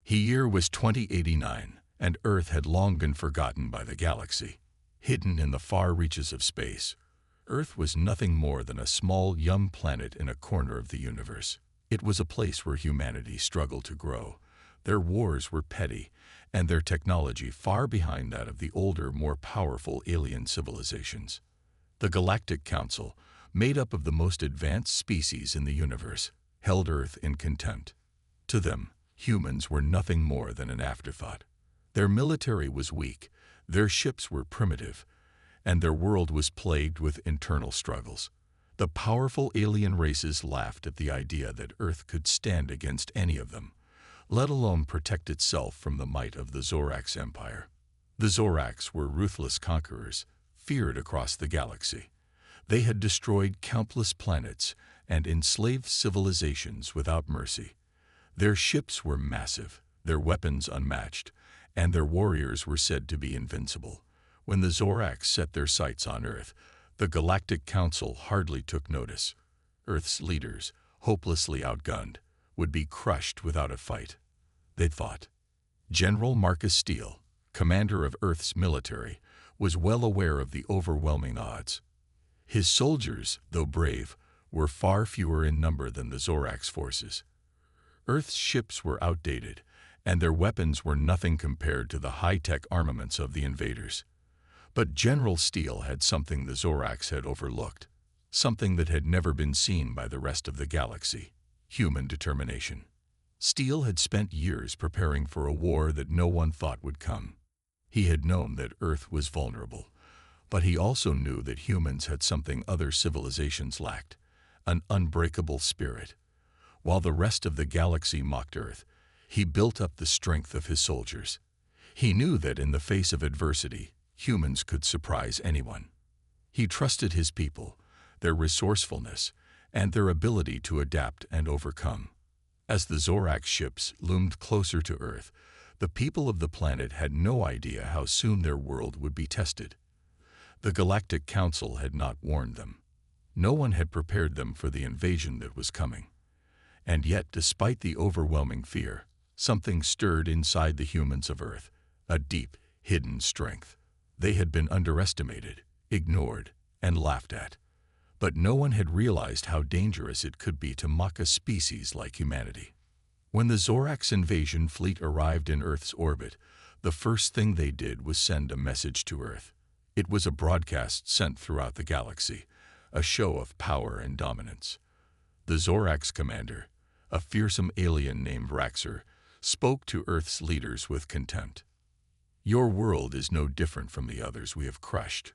The year was 2089, and Earth had long been forgotten by the galaxy. Hidden in the far reaches of space, Earth was nothing more than a small young planet in a corner of the universe. It was a place where humanity struggled to grow. Their wars were petty, and their technology far behind that of the older, more powerful alien civilizations. The Galactic Council, made up of the most advanced species in the universe, held Earth in contempt. To them, humans were nothing more than an afterthought. Their military was weak, their ships were primitive, and their world was plagued with internal struggles. The powerful alien races laughed at the idea that Earth could stand against any of them, let alone protect itself from the might of the Zorax Empire. The Zorax were ruthless conquerors, feared across the galaxy. They had destroyed countless planets and enslaved civilizations without mercy. Their ships were massive, their weapons unmatched, and their warriors were said to be invincible. When the Zorax set their sights on Earth, the Galactic Council hardly took notice. Earth's leaders, hopelessly outgunned, would be crushed without a fight. They thought. General Marcus Steele, commander of Earth's military, was well aware of the overwhelming odds. His soldiers, though brave, were far fewer in number than the Zorax forces. Earth's ships were outdated, and their weapons were nothing compared to the high-tech armaments of the invaders. But General Steele had something the Zorax had overlooked, something that had never been seen by the rest of the galaxy: human determination. Steele had spent years preparing for a war that no one thought would come. He had known that Earth was vulnerable, but he also knew that humans had something other civilizations lacked: an unbreakable spirit. While the rest of the galaxy mocked Earth, he built up the strength of his soldiers. He knew that in the face of adversity, humans could surprise anyone. He trusted his people, their resourcefulness, and their ability to adapt and overcome. As the Zorax ships loomed closer to Earth, the people of the planet had no idea how soon their world would be tested. The Galactic Council had not warned them. No one had prepared them for the invasion that was coming. And yet, despite the overwhelming fear, something stirred inside the humans of Earth, a deep, hidden strength. They had been underestimated, ignored, and laughed at. But no one had realized how dangerous it could be to mock a species like humanity. When the Zorax invasion fleet arrived in Earth's orbit, the first thing they did was send a message to Earth. It was a broadcast sent throughout the galaxy, a show of power and dominance. The Zorax commander, a fearsome alien named Raxor, spoke to Earth's leaders with contempt. "Your world is no different from the others we have crushed."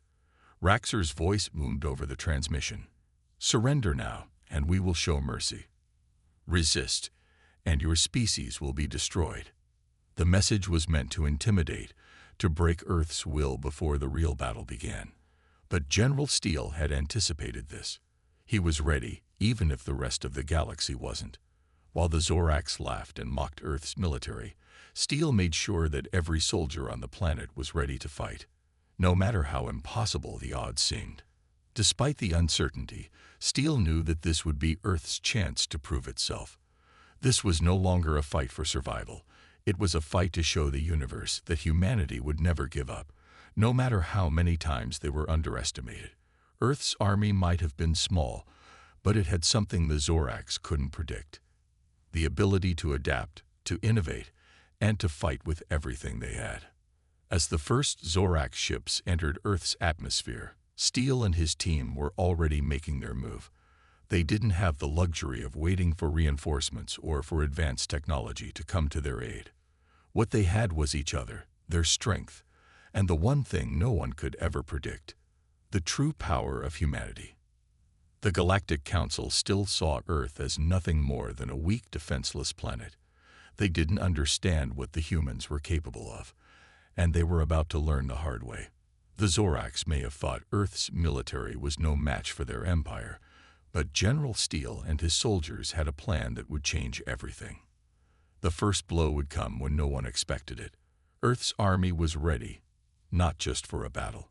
Raxor's voice boomed over the transmission. "Surrender now, and we will show mercy. Resist, and your species will be destroyed." The message was meant to intimidate, to break Earth's will before the real battle began. But General Steele had anticipated this. He was ready, even if the rest of the galaxy wasn't. While the Zorax laughed and mocked Earth's military, Steele made sure that every soldier on the planet was ready to fight, no matter how impossible the odds seemed. Despite the uncertainty, Steele knew that this would be Earth's chance to prove itself. This was no longer a fight for survival. It was a fight to show the universe that humanity would never give up, no matter how many times they were underestimated. Earth's army might have been small, but it had something the Zorax couldn't predict: the ability to adapt, to innovate, and to fight with everything they had. As the first Zorax ships entered Earth's atmosphere, Steele and his team were already making their move. They didn't have the luxury of waiting for reinforcements or for advanced technology to come to their aid. What they had was each other, their strength, and the one thing no one could ever predict: the true power of humanity. The Galactic Council still saw Earth as nothing more than a weak, defenseless planet. They didn't understand what the humans were capable of, and they were about to learn the hard way. The Zorax may have thought Earth's military was no match for their empire, but General Steele and his soldiers had a plan that would change everything. The first blow would come when no one expected it. Earth's army was ready, not just for a battle,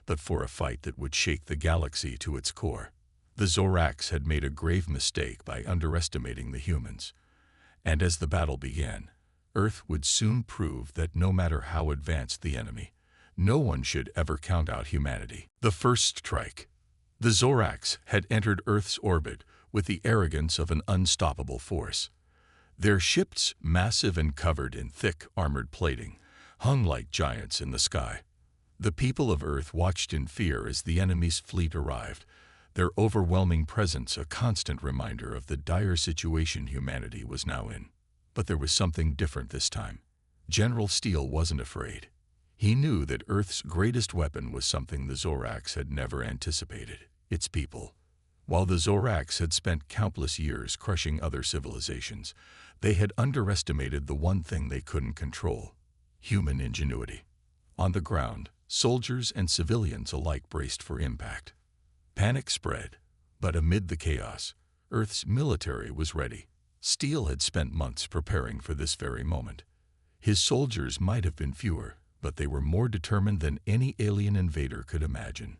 but for a fight that would shake the galaxy to its core. The Zorax had made a grave mistake by underestimating the humans, and as the battle began, Earth would soon prove that no matter how advanced the enemy, no one should ever count out humanity. The first strike. The Zorax had entered Earth's orbit with the arrogance of an unstoppable force. Their ships, massive and covered in thick armored plating, hung like giants in the sky. The people of Earth watched in fear as the enemy's fleet arrived, their overwhelming presence a constant reminder of the dire situation humanity was now in. But there was something different this time. General Steele wasn't afraid. He knew that Earth's greatest weapon was something the Zorax had never anticipated: its people. While the Zorax had spent countless years crushing other civilizations, they had underestimated the one thing they couldn't control: human ingenuity. On the ground, soldiers and civilians alike braced for impact. Panic spread, but amid the chaos, Earth's military was ready. Steele had spent months preparing for this very moment. His soldiers might have been fewer, but they were more determined than any alien invader could imagine.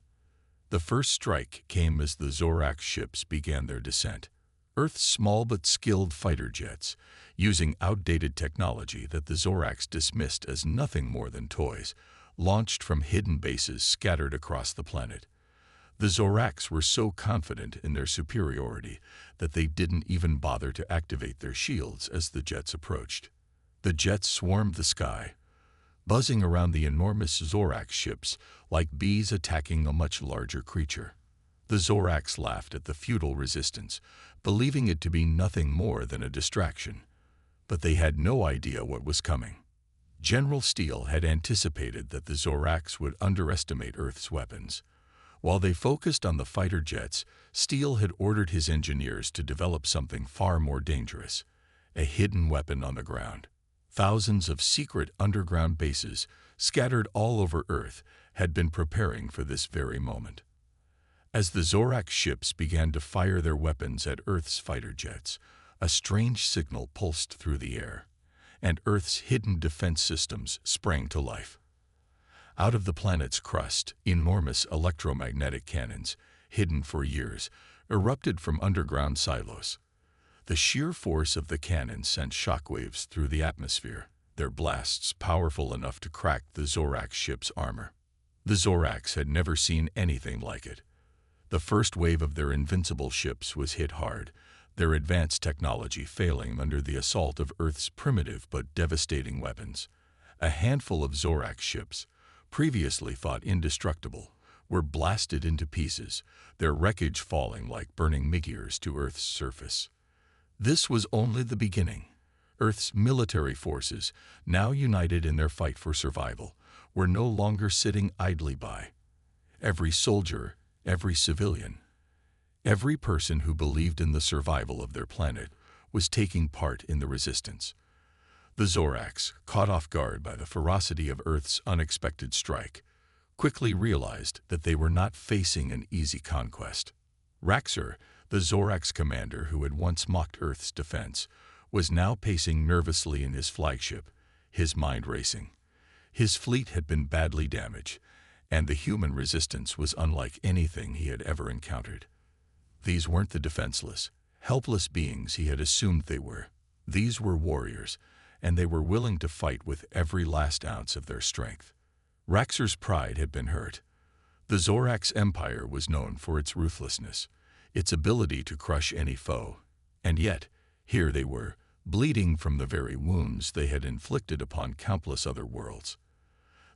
The first strike came as the Zorax ships began their descent. Earth's small but skilled fighter jets, using outdated technology that the Zorax dismissed as nothing more than toys, launched from hidden bases scattered across the planet. The Zorax were so confident in their superiority that they didn't even bother to activate their shields as the jets approached. The jets swarmed the sky, buzzing around the enormous Zorax ships like bees attacking a much larger creature. The Zorax laughed at the futile resistance, believing it to be nothing more than a distraction. But they had no idea what was coming. General Steele had anticipated that the Zorax would underestimate Earth's weapons. While they focused on the fighter jets, Steele had ordered his engineers to develop something far more dangerous: a hidden weapon on the ground. Thousands of secret underground bases, scattered all over Earth, had been preparing for this very moment. As the Zorax ships began to fire their weapons at Earth's fighter jets, a strange signal pulsed through the air, and Earth's hidden defense systems sprang to life. Out of the planet's crust, enormous electromagnetic cannons, hidden for years, erupted from underground silos. The sheer force of the cannons sent shockwaves through the atmosphere, their blasts powerful enough to crack the Zorax ship's armor. The Zorax had never seen anything like it. The first wave of their invincible ships was hit hard, their advanced technology failing under the assault of Earth's primitive but devastating weapons. A handful of Zorax ships, previously thought indestructible, were blasted into pieces, their wreckage falling like burning meteors to Earth's surface. This was only the beginning. Earth's military forces, now united in their fight for survival, were no longer sitting idly by. Every soldier, every civilian, every person who believed in the survival of their planet was taking part in the resistance. The Zorax, caught off guard by the ferocity of Earth's unexpected strike, quickly realized that they were not facing an easy conquest. Raxer, the Zorax commander who had once mocked Earth's defense, was now pacing nervously in his flagship, his mind racing. His fleet had been badly damaged, and the human resistance was unlike anything he had ever encountered. These weren't the defenseless, helpless beings he had assumed they were. These were warriors, and they were willing to fight with every last ounce of their strength. Raxer's pride had been hurt. The Zorax Empire was known for its ruthlessness, its ability to crush any foe, and yet, here they were, bleeding from the very wounds they had inflicted upon countless other worlds.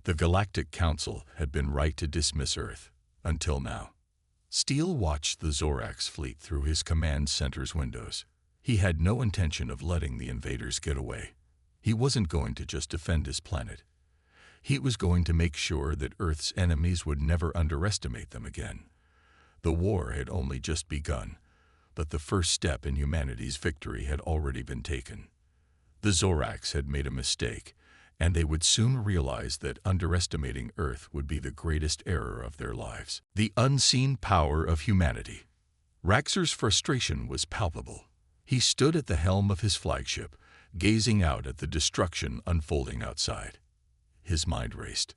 The Galactic Council had been right to dismiss Earth, until now. Steele watched the Zorax fleet through his command center's windows. He had no intention of letting the invaders get away. He wasn't going to just defend his planet. He was going to make sure that Earth's enemies would never underestimate them again. The war had only just begun, but the first step in humanity's victory had already been taken. The Zorax had made a mistake, and they would soon realize that underestimating Earth would be the greatest error of their lives. The unseen power of humanity. Raxer's frustration was palpable. He stood at the helm of his flagship, gazing out at the destruction unfolding outside. His mind raced.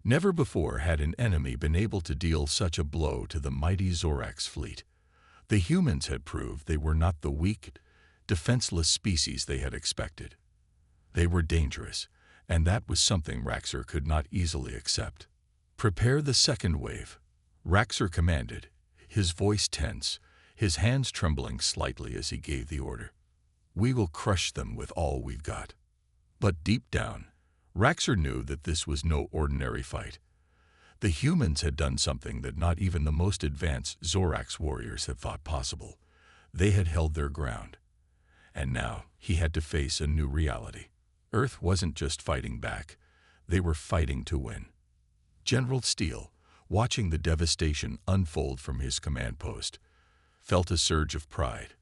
Never before had an enemy been able to deal such a blow to the mighty Zorax fleet. The humans had proved they were not the weak, defenseless species they had expected. They were dangerous, and that was something Raxor could not easily accept. "Prepare the second wave," Raxor commanded, his voice tense, his hands trembling slightly as he gave the order. "We will crush them with all we've got." But deep down, Raxor knew that this was no ordinary fight. The humans had done something that not even the most advanced Zorax warriors had thought possible. They had held their ground. And now he had to face a new reality. Earth wasn't just fighting back. They were fighting to win. General Steele, watching the devastation unfold from his command post, felt a surge of pride.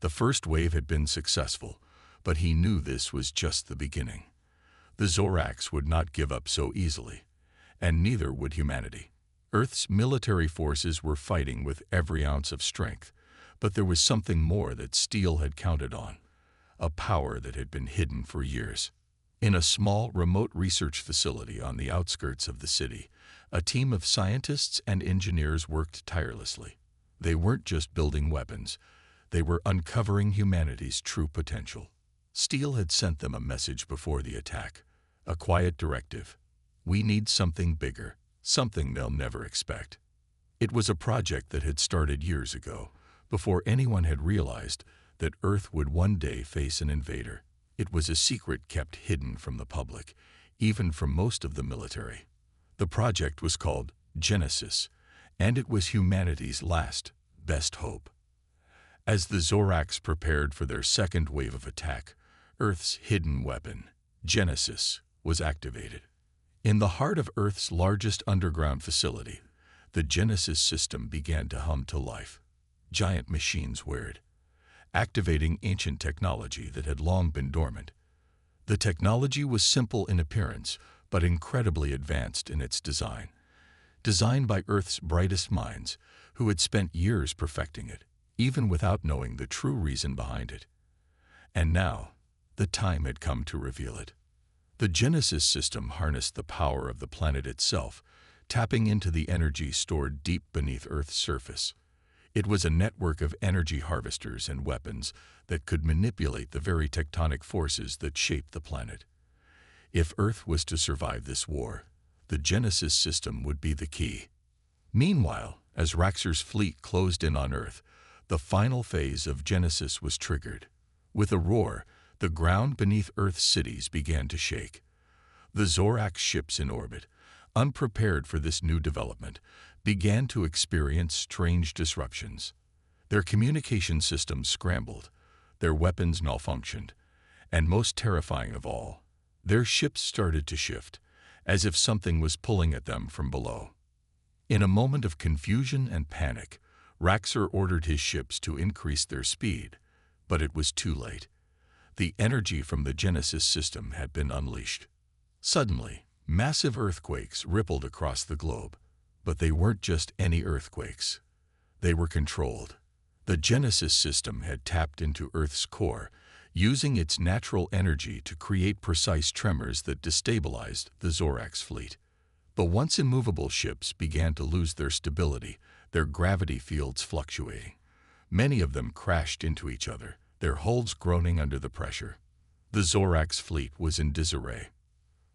The first wave had been successful, but he knew this was just the beginning. The Zorax would not give up so easily, and neither would humanity. Earth's military forces were fighting with every ounce of strength, but there was something more that Steele had counted on, a power that had been hidden for years. In a small, remote research facility on the outskirts of the city, a team of scientists and engineers worked tirelessly. They weren't just building weapons, they were uncovering humanity's true potential. Steele had sent them a message before the attack, a quiet directive. We need something bigger, something they'll never expect. It was a project that had started years ago, before anyone had realized that Earth would one day face an invader. It was a secret kept hidden from the public, even from most of the military. The project was called Genesis, and it was humanity's last, best hope. As the Zorax prepared for their second wave of attack, Earth's hidden weapon, Genesis, was activated. In the heart of Earth's largest underground facility, the Genesis system began to hum to life. Giant machines whirred, activating ancient technology that had long been dormant. The technology was simple in appearance, but incredibly advanced in its design. Designed by Earth's brightest minds, who had spent years perfecting it, even without knowing the true reason behind it. And now, the time had come to reveal it. The Genesis system harnessed the power of the planet itself, tapping into the energy stored deep beneath Earth's surface. It was a network of energy harvesters and weapons that could manipulate the very tectonic forces that shaped the planet. If Earth was to survive this war, the Genesis system would be the key. Meanwhile, as Raxor's fleet closed in on Earth, the final phase of Genesis was triggered. With a roar, the ground beneath Earth's cities began to shake. The Zorax ships in orbit, unprepared for this new development, began to experience strange disruptions. Their communication systems scrambled, their weapons malfunctioned, and most terrifying of all, their ships started to shift, as if something was pulling at them from below. In a moment of confusion and panic, Raxor ordered his ships to increase their speed, but it was too late. The energy from the Genesis system had been unleashed. Suddenly, massive earthquakes rippled across the globe, but they weren't just any earthquakes. They were controlled. The Genesis system had tapped into Earth's core, using its natural energy to create precise tremors that destabilized the Zorax fleet. The once immovable ships began to lose their stability, their gravity fields fluctuating. Many of them crashed into each other, their hulls groaning under the pressure. The Zorax fleet was in disarray.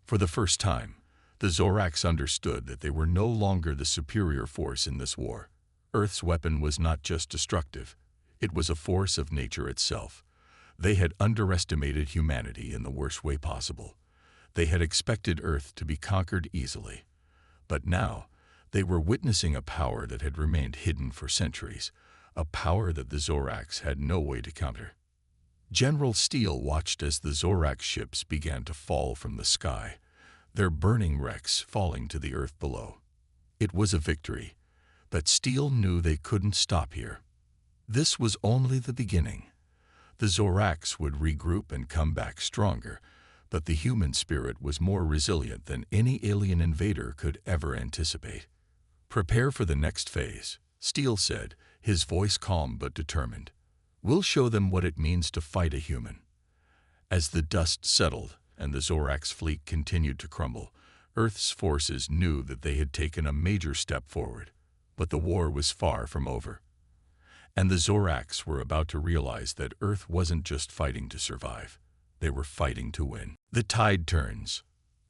For the first time, the Zorax understood that they were no longer the superior force in this war. Earth's weapon was not just destructive, it was a force of nature itself. They had underestimated humanity in the worst way possible. They had expected Earth to be conquered easily. But now, they were witnessing a power that had remained hidden for centuries, a power that the Zorax had no way to counter. General Steele watched as the Zorax ships began to fall from the sky, their burning wrecks falling to the earth below. It was a victory, but Steele knew they couldn't stop here. This was only the beginning. The Zorax would regroup and come back stronger, but the human spirit was more resilient than any alien invader could ever anticipate. "Prepare for the next phase," Steele said, his voice calm but determined. "We'll show them what it means to fight a human." As the dust settled and the Zorax fleet continued to crumble, Earth's forces knew that they had taken a major step forward. But the war was far from over. And the Zorax were about to realize that Earth wasn't just fighting to survive. They were fighting to win. The tide turns.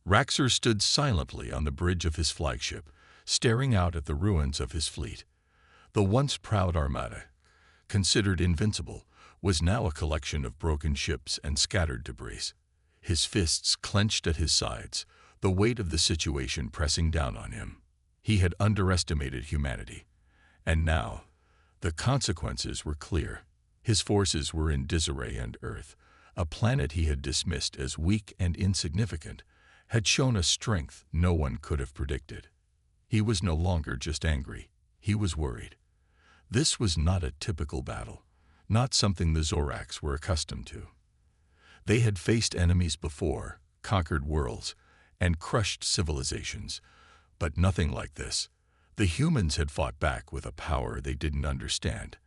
Raxor stood silently on the bridge of his flagship, staring out at the ruins of his fleet. The once proud armada, considered invincible, was now a collection of broken ships and scattered debris. His fists clenched at his sides, the weight of the situation pressing down on him. He had underestimated humanity, and now the consequences were clear. His forces were in disarray, and Earth, a planet he had dismissed as weak and insignificant, had shown a strength no one could have predicted. He was no longer just angry, he was worried. This was not a typical battle, not something the Zorax were accustomed to. They had faced enemies before, conquered worlds, and crushed civilizations, but nothing like this. The humans had fought back with a power they didn't understand,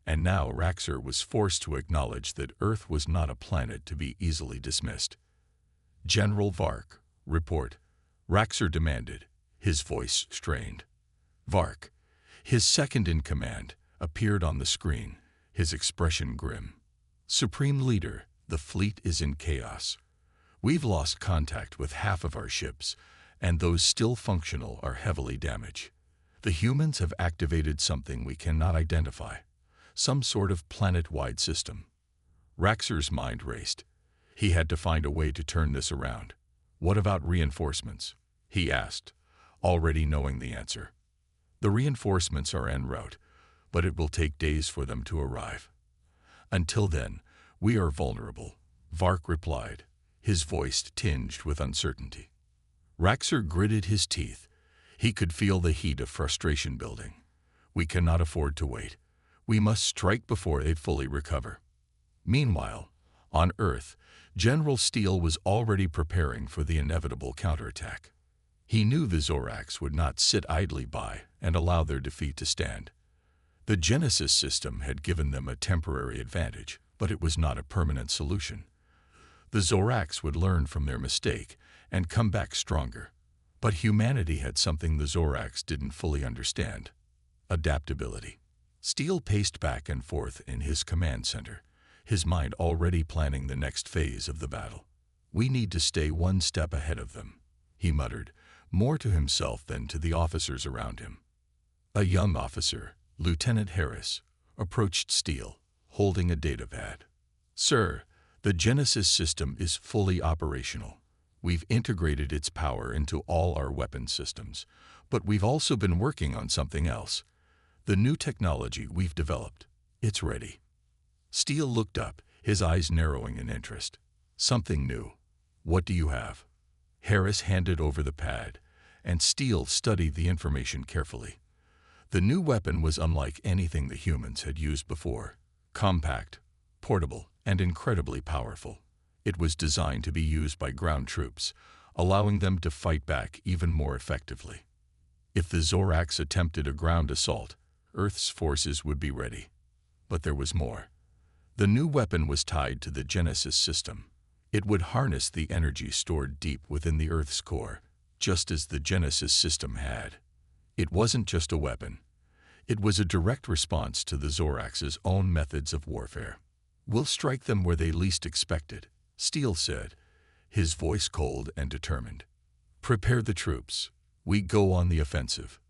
and now Raxor was forced to acknowledge that Earth was not a planet to be easily dismissed. "General Vark, report," Raxor demanded, his voice strained. Vark, his second-in-command, appeared on the screen, his expression grim. "Supreme Leader, the fleet is in chaos. We've lost contact with half of our ships, and those still functional are heavily damaged. The humans have activated something we cannot identify, some sort of planet-wide system." Raxor's mind raced. He had to find a way to turn this around. "What about reinforcements?" he asked, already knowing the answer. "The reinforcements are en route, but it will take days for them to arrive. Until then, we are vulnerable," Vark replied, his voice tinged with uncertainty. Raxor gritted his teeth. He could feel the heat of frustration building. "We cannot afford to wait. We must strike before they fully recover." Meanwhile, on Earth, General Steele was already preparing for the inevitable counterattack. He knew the Zorax would not sit idly by and allow their defeat to stand. The Genesis system had given them a temporary advantage, but it was not a permanent solution. The Zorax would learn from their mistake and come back stronger. But humanity had something the Zorax didn't fully understand: adaptability. Steele paced back and forth in his command center, his mind already planning the next phase of the battle. "We need to stay one step ahead of them," he muttered, more to himself than to the officers around him. A young officer, Lieutenant Harris, approached Steele, holding a datapad. "Sir, the Genesis system is fully operational. We've integrated its power into all our weapon systems, but we've also been working on something else. The new technology we've developed. It's ready." Steele looked up, his eyes narrowing in interest. "Something new. What do you have?" Harris handed over the pad, and Steele studied the information carefully. The new weapon was unlike anything the humans had used before: compact, portable, and incredibly powerful. It was designed to be used by ground troops, allowing them to fight back even more effectively. If the Zorax attempted a ground assault, Earth's forces would be ready. But there was more. The new weapon was tied to the Genesis system. It would harness the energy stored deep within the Earth's core, just as the Genesis system had. It wasn't just a weapon. It was a direct response to the Zorax's own methods of warfare. "We'll strike them where they least expect it," Steele said, his voice cold and determined. "Prepare the troops. We go on the offensive."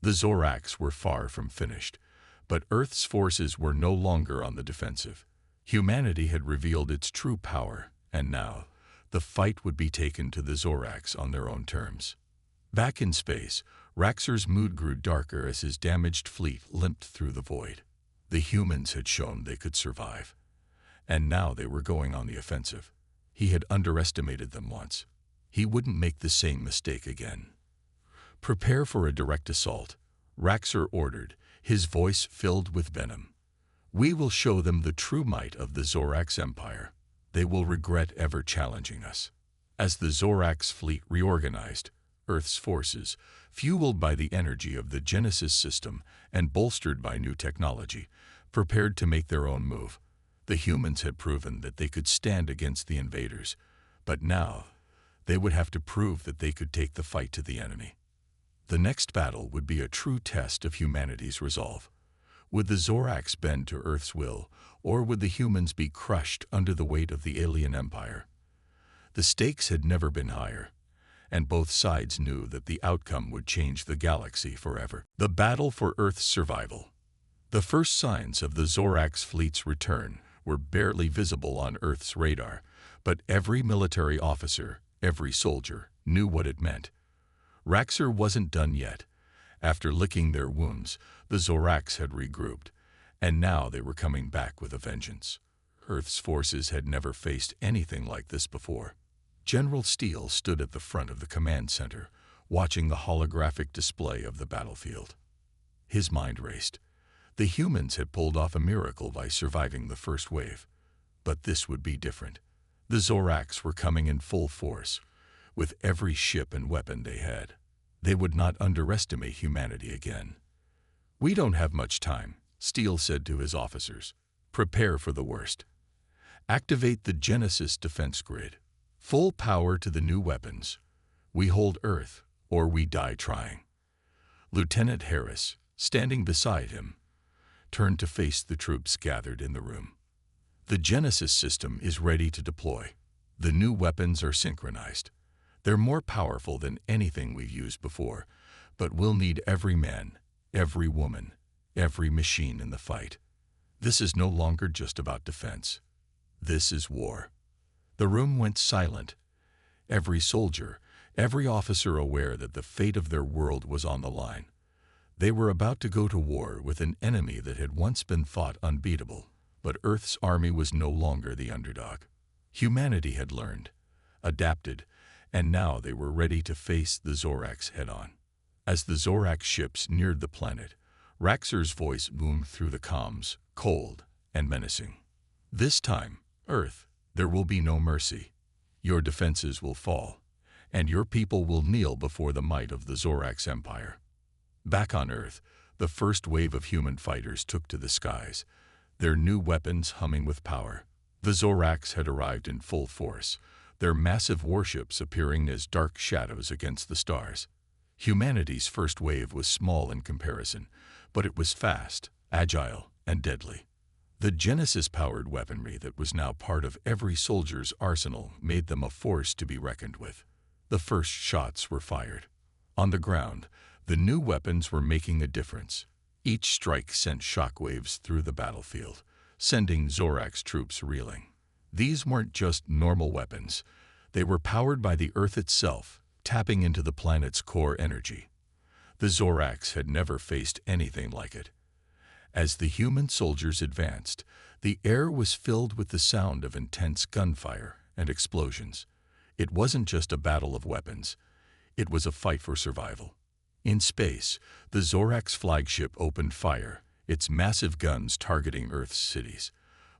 The Zorax were far from finished, but Earth's forces were no longer on the defensive. Humanity had revealed its true power, and now the fight would be taken to the Zorax on their own terms. Back in space, Raxor's mood grew darker as his damaged fleet limped through the void. The humans had shown they could survive, and now they were going on the offensive. He had underestimated them once. He wouldn't make the same mistake again. "Prepare for a direct assault," Raxor ordered, his voice filled with venom. "We will show them the true might of the Zorax Empire. They will regret ever challenging us." As the Zorax fleet reorganized, Earth's forces, fueled by the energy of the Genesis system and bolstered by new technology, prepared to make their own move. The humans had proven that they could stand against the invaders, but now they would have to prove that they could take the fight to the enemy. The next battle would be a true test of humanity's resolve. Would the Zorax bend to Earth's will, or would the humans be crushed under the weight of the alien empire? The stakes had never been higher, and both sides knew that the outcome would change the galaxy forever. The battle for Earth's survival. The first signs of the Zorax fleet's return were barely visible on Earth's radar, but every military officer, every soldier, knew what it meant. Raxor wasn't done yet. After licking their wounds, the Zorax had regrouped, and now they were coming back with a vengeance. Earth's forces had never faced anything like this before. General Steele stood at the front of the command center, watching the holographic display of the battlefield. His mind raced. The humans had pulled off a miracle by surviving the first wave. But this would be different. The Zorax were coming in full force, with every ship and weapon they had. They would not underestimate humanity again. "We don't have much time," Steele said to his officers. "Prepare for the worst. Activate the Genesis defense grid. Full power to the new weapons. We hold Earth, or we die trying." Lieutenant Harris, standing beside him, turned to face the troops gathered in the room. "The Genesis system is ready to deploy. The new weapons are synchronized. They're more powerful than anything we've used before, but we'll need every man, every woman, every machine in the fight. This is no longer just about defense. This is war." The room went silent. Every soldier, every officer aware that the fate of their world was on the line. They were about to go to war with an enemy that had once been thought unbeatable, but Earth's army was no longer the underdog. Humanity had learned, adapted, and now they were ready to face the Zorax head-on. As the Zorax ships neared the planet, Raxor's voice boomed through the comms, cold and menacing. "This time, Earth, there will be no mercy. Your defenses will fall, and your people will kneel before the might of the Zorax Empire." Back on Earth, the first wave of human fighters took to the skies, their new weapons humming with power. The Zorax had arrived in full force, their massive warships appearing as dark shadows against the stars. Humanity's first wave was small in comparison, but it was fast, agile, and deadly. The Genesis-powered weaponry that was now part of every soldier's arsenal made them a force to be reckoned with. The first shots were fired. On the ground, the new weapons were making a difference. Each strike sent shockwaves through the battlefield, sending Zorax troops reeling. These weren't just normal weapons. They were powered by the Earth itself, tapping into the planet's core energy. The Zorax had never faced anything like it. As the human soldiers advanced, the air was filled with the sound of intense gunfire and explosions. It wasn't just a battle of weapons. It was a fight for survival. In space, the Zorax flagship opened fire, its massive guns targeting Earth's cities.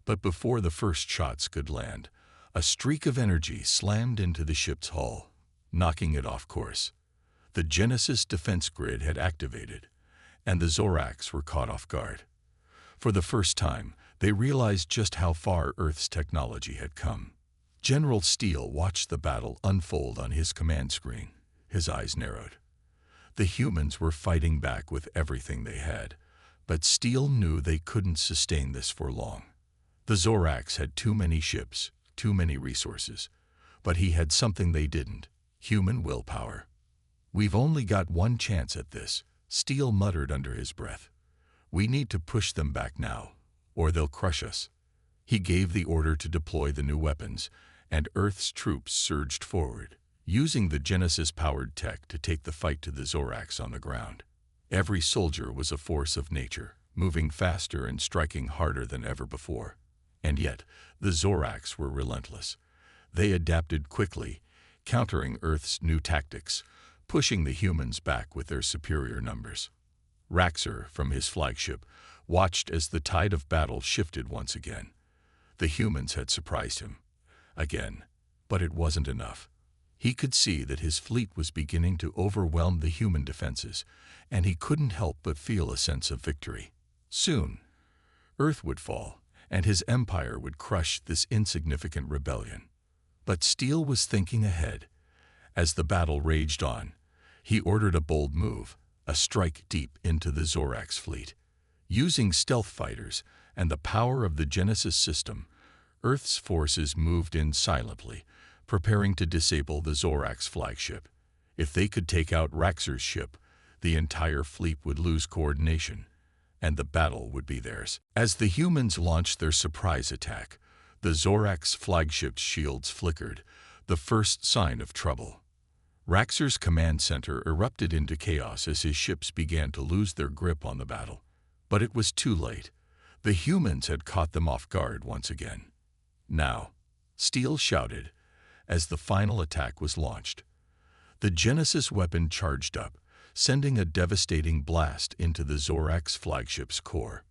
But before the first shots could land, a streak of energy slammed into the ship's hull, knocking it off course. The Genesis defense grid had activated, and the Zorax were caught off guard. For the first time, they realized just how far Earth's technology had come. General Steele watched the battle unfold on his command screen, his eyes narrowed. The humans were fighting back with everything they had, but Steele knew they couldn't sustain this for long. The Zorax had too many ships, too many resources, but he had something they didn't: human willpower. "We've only got one chance at this," Steele muttered under his breath. "We need to push them back now, or they'll crush us." He gave the order to deploy the new weapons, and Earth's troops surged forward, using the Genesis-powered tech to take the fight to the Zorax on the ground. Every soldier was a force of nature, moving faster and striking harder than ever before. And yet, the Zorax were relentless. They adapted quickly, countering Earth's new tactics, pushing the humans back with their superior numbers. Raxor, from his flagship, watched as the tide of battle shifted once again. The humans had surprised him. Again, but it wasn't enough. He could see that his fleet was beginning to overwhelm the human defenses, and he couldn't help but feel a sense of victory. Soon, Earth would fall, and his empire would crush this insignificant rebellion. But Steele was thinking ahead. As the battle raged on, he ordered a bold move, a strike deep into the Zorax fleet. Using stealth fighters and the power of the Genesis system, Earth's forces moved in silently, preparing to disable the Zorax flagship. If they could take out Raxor's ship, the entire fleet would lose coordination, and the battle would be theirs. As the humans launched their surprise attack, the Zorax flagship's shields flickered, the first sign of trouble. Raxor's command center erupted into chaos as his ships began to lose their grip on the battle. But it was too late. The humans had caught them off guard once again. Now, Steel shouted as the final attack was launched. The Genesis weapon charged up, sending a devastating blast into the Zorax flagship's core.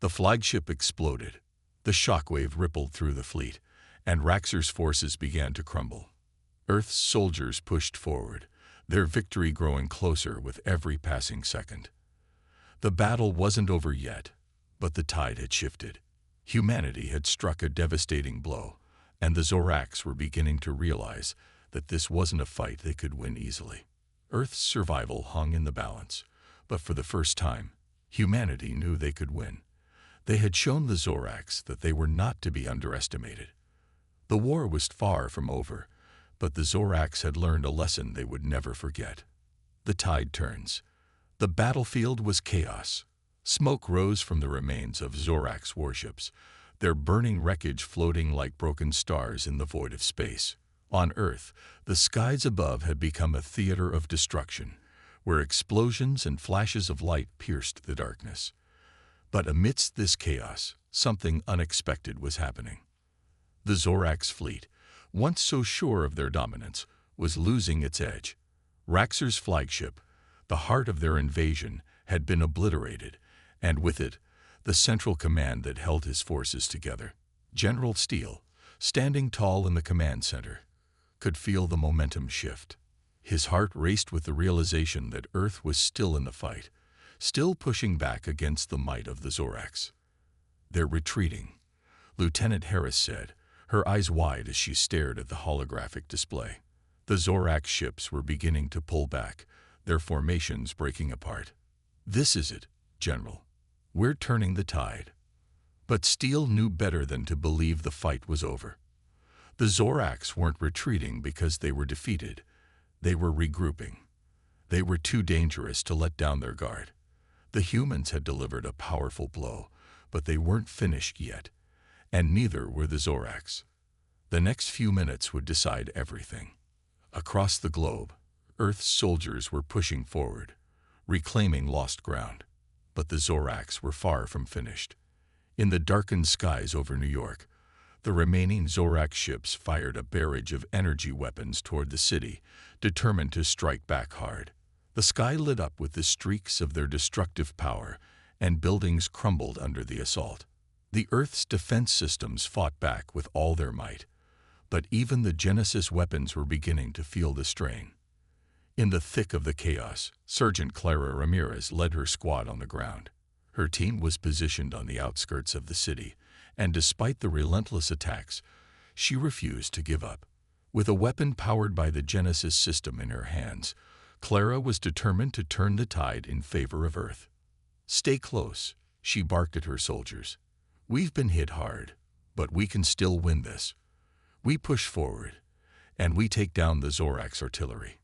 The flagship exploded. The shockwave rippled through the fleet, and Raxor's forces began to crumble. Earth's soldiers pushed forward, their victory growing closer with every passing second. The battle wasn't over yet, but the tide had shifted. Humanity had struck a devastating blow, and the Zorax were beginning to realize that this wasn't a fight they could win easily. Earth's survival hung in the balance, but for the first time, humanity knew they could win. They had shown the Zorax that they were not to be underestimated. The war was far from over, but the Zorax had learned a lesson they would never forget. The tide turns. The battlefield was chaos. Smoke rose from the remains of Zorax warships, their burning wreckage floating like broken stars in the void of space. On Earth, the skies above had become a theater of destruction, where explosions and flashes of light pierced the darkness. But amidst this chaos, something unexpected was happening. The Zorax fleet, once so sure of their dominance, was losing its edge. Raxor's flagship, the heart of their invasion, had been obliterated, and with it, the central command that held his forces together. General Steel, standing tall in the command center, could feel the momentum shift. His heart raced with the realization that Earth was still in the fight, still pushing back against the might of the Zorax. "They're retreating," Lieutenant Harris said, her eyes wide as she stared at the holographic display. The Zorax ships were beginning to pull back, their formations breaking apart. "This is it, General. We're turning the tide." But Steel knew better than to believe the fight was over. The Zorax weren't retreating because they were defeated. They were regrouping. They were too dangerous to let down their guard. The humans had delivered a powerful blow, but they weren't finished yet, and neither were the Zorax. The next few minutes would decide everything. Across the globe, Earth's soldiers were pushing forward, reclaiming lost ground. But the Zorax were far from finished. In the darkened skies over New York, the remaining Zorax ships fired a barrage of energy weapons toward the city, determined to strike back hard. The sky lit up with the streaks of their destructive power, and buildings crumbled under the assault. The Earth's defense systems fought back with all their might, but even the Genesis weapons were beginning to feel the strain. In the thick of the chaos, Sergeant Clara Ramirez led her squad on the ground. Her team was positioned on the outskirts of the city, and despite the relentless attacks, she refused to give up. With a weapon powered by the Genesis system in her hands, Clara was determined to turn the tide in favor of Earth. "Stay close," she barked at her soldiers. "We've been hit hard, but we can still win this." We push forward, and we take down the Zorax artillery.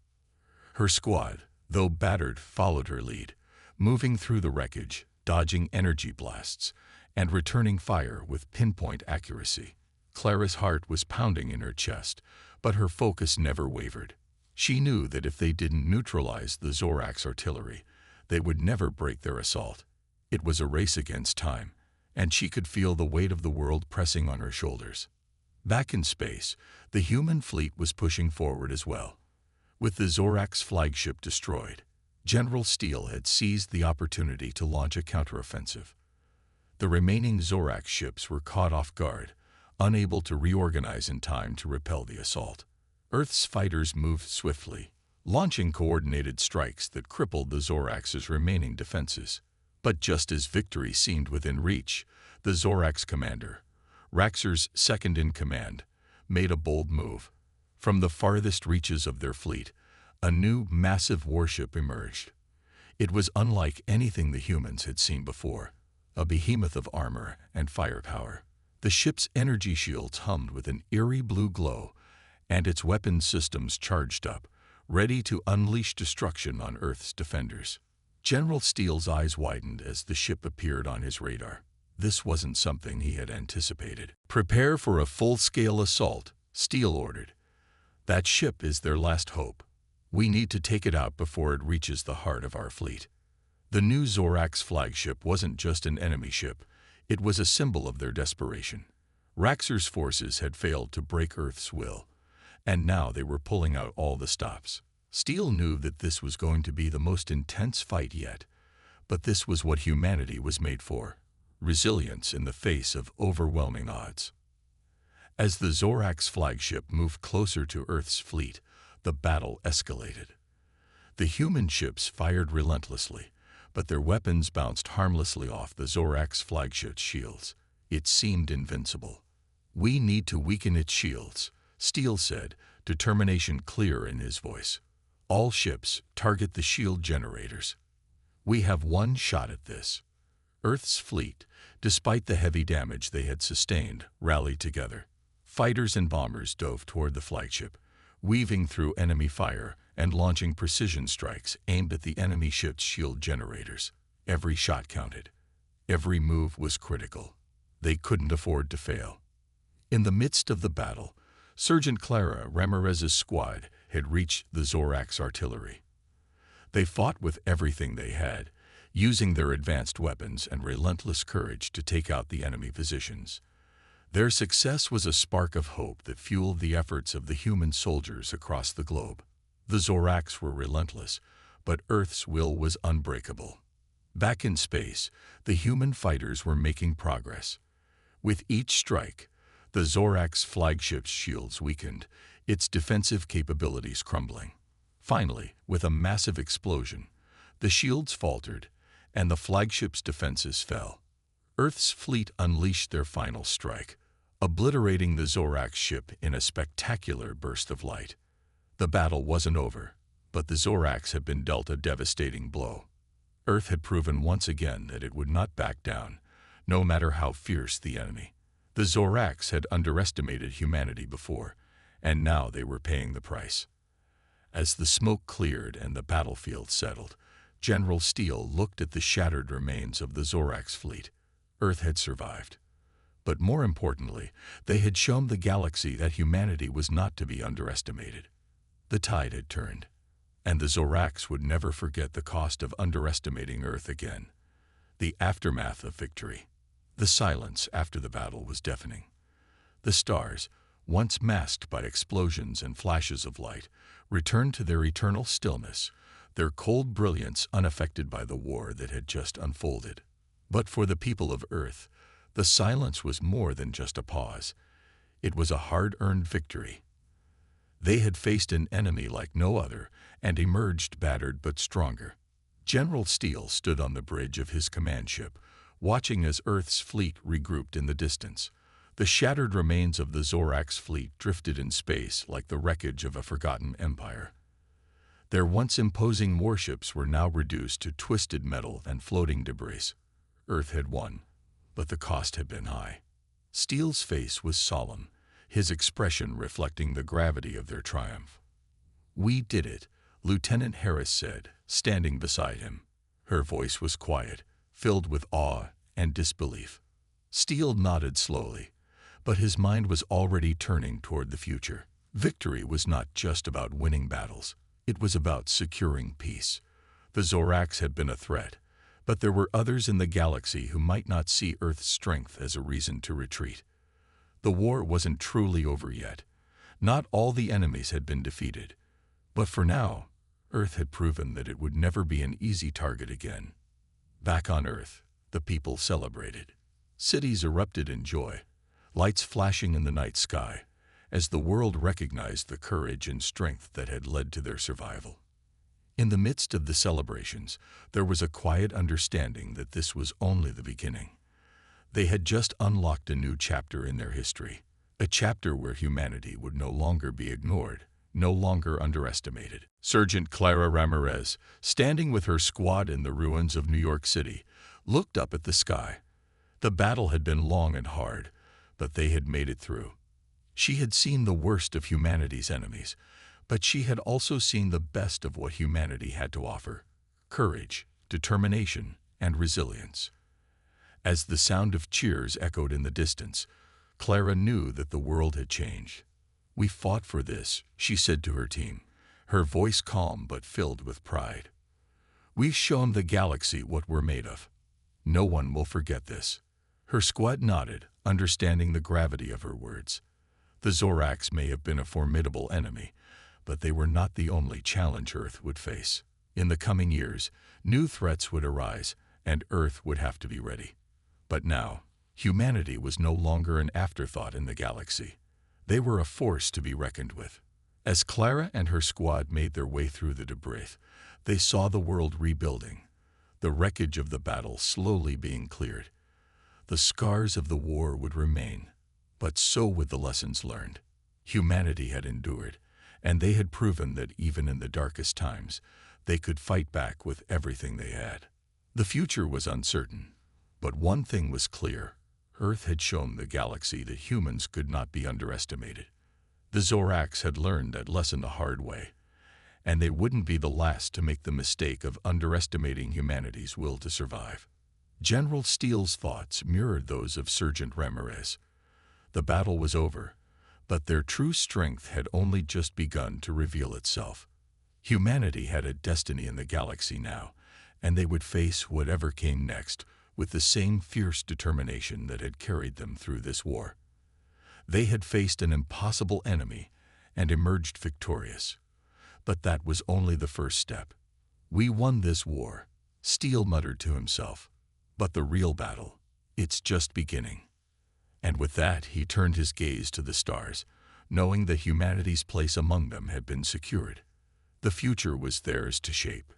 Her squad, though battered, followed her lead, moving through the wreckage, dodging energy blasts, and returning fire with pinpoint accuracy. Clara's heart was pounding in her chest, but her focus never wavered. She knew that if they didn't neutralize the Zorax artillery, they would never break their assault. It was a race against time, and she could feel the weight of the world pressing on her shoulders. Back in space, the human fleet was pushing forward as well. With the Zorax flagship destroyed, General Steel had seized the opportunity to launch a counteroffensive. The remaining Zorax ships were caught off guard, unable to reorganize in time to repel the assault. Earth's fighters moved swiftly, launching coordinated strikes that crippled the Zorax's remaining defenses. But just as victory seemed within reach, the Zorax commander, Raxor's second-in-command, made a bold move. From the farthest reaches of their fleet, a new, massive warship emerged. It was unlike anything the humans had seen before, a behemoth of armor and firepower. The ship's energy shields hummed with an eerie blue glow, and its weapon systems charged up, ready to unleash destruction on Earth's defenders. General Steele's eyes widened as the ship appeared on his radar. This wasn't something he had anticipated. "Prepare for a full-scale assault," Steele ordered. "That ship is their last hope. We need to take it out before it reaches the heart of our fleet." The new Zorax flagship wasn't just an enemy ship. It was a symbol of their desperation. Raxor's forces had failed to break Earth's will, and now they were pulling out all the stops. Steele knew that this was going to be the most intense fight yet, but this was what humanity was made for: resilience in the face of overwhelming odds. As the Zorax flagship moved closer to Earth's fleet, the battle escalated. The human ships fired relentlessly, but their weapons bounced harmlessly off the Zorax flagship's shields. It seemed invincible. "We need to weaken its shields," Steele said, determination clear in his voice. "All ships, target the shield generators. We have one shot at this." Earth's fleet, despite the heavy damage they had sustained, rallied together. Fighters and bombers dove toward the flagship, weaving through enemy fire and launching precision strikes aimed at the enemy ship's shield generators. Every shot counted. Every move was critical. They couldn't afford to fail. In the midst of the battle, Sergeant Clara Ramirez's squad had reached the Zorax artillery. They fought with everything they had, using their advanced weapons and relentless courage to take out the enemy positions. Their success was a spark of hope that fueled the efforts of the human soldiers across the globe. The Zorax were relentless, but Earth's will was unbreakable. Back in space, the human fighters were making progress. With each strike, the Zorax flagship's shields weakened, its defensive capabilities crumbling. Finally, with a massive explosion, the shields faltered, and the flagship's defenses fell. Earth's fleet unleashed their final strike, obliterating the Zorax ship in a spectacular burst of light. The battle wasn't over, but the Zorax had been dealt a devastating blow. Earth had proven once again that it would not back down, no matter how fierce the enemy. The Zorax had underestimated humanity before, and now they were paying the price. As the smoke cleared and the battlefield settled, General Steele looked at the shattered remains of the Zorax fleet. Earth had survived. But more importantly, they had shown the galaxy that humanity was not to be underestimated. The tide had turned, and the Zorax would never forget the cost of underestimating Earth again. The aftermath of victory. The silence after the battle was deafening. The stars, once masked by explosions and flashes of light, returned to their eternal stillness, their cold brilliance unaffected by the war that had just unfolded. But for the people of Earth, the silence was more than just a pause. It was a hard-earned victory. They had faced an enemy like no other and emerged battered but stronger. General Steele stood on the bridge of his command ship, watching as Earth's fleet regrouped in the distance. The shattered remains of the Zorax fleet drifted in space like the wreckage of a forgotten empire. Their once imposing warships were now reduced to twisted metal and floating debris. Earth had won, but the cost had been high. Steele's face was solemn, his expression reflecting the gravity of their triumph. "We did it," Lieutenant Harris said, standing beside him. Her voice was quiet, filled with awe and disbelief. Steele nodded slowly, but his mind was already turning toward the future. Victory was not just about winning battles. It was about securing peace. The Zorax had been a threat, but there were others in the galaxy who might not see Earth's strength as a reason to retreat. The war wasn't truly over yet. Not all the enemies had been defeated. But for now, Earth had proven that it would never be an easy target again. Back on Earth, the people celebrated. Cities erupted in joy, lights flashing in the night sky, as the world recognized the courage and strength that had led to their survival. In the midst of the celebrations, there was a quiet understanding that this was only the beginning. They had just unlocked a new chapter in their history, a chapter where humanity would no longer be ignored, no longer underestimated. Sergeant Clara Ramirez, standing with her squad in the ruins of New York City, looked up at the sky. The battle had been long and hard, but they had made it through. She had seen the worst of humanity's enemies, but she had also seen the best of what humanity had to offer: courage, determination, and resilience. As the sound of cheers echoed in the distance, Clara knew that the world had changed. "We fought for this," she said to her team, her voice calm but filled with pride. "We've shown the galaxy what we're made of. No one will forget this." Her squad nodded, understanding the gravity of her words. The Zorax may have been a formidable enemy, but they were not the only challenge Earth would face. In the coming years, new threats would arise, and Earth would have to be ready. But now, humanity was no longer an afterthought in the galaxy. They were a force to be reckoned with. As Clara and her squad made their way through the debris, they saw the world rebuilding, the wreckage of the battle slowly being cleared. The scars of the war would remain, but so would the lessons learned. Humanity had endured, and they had proven that even in the darkest times, they could fight back with everything they had. The future was uncertain, but one thing was clear: Earth had shown the galaxy that humans could not be underestimated. The Zorax had learned that lesson the hard way, and they wouldn't be the last to make the mistake of underestimating humanity's will to survive. General Steele's thoughts mirrored those of Sergeant Ramirez. The battle was over, but their true strength had only just begun to reveal itself. Humanity had a destiny in the galaxy now, and they would face whatever came next with the same fierce determination that had carried them through this war. They had faced an impossible enemy and emerged victorious. But that was only the first step. "We won this war," Steele muttered to himself. "But the real battle, it's just beginning." And with that, he turned his gaze to the stars, knowing that humanity's place among them had been secured. The future was theirs to shape.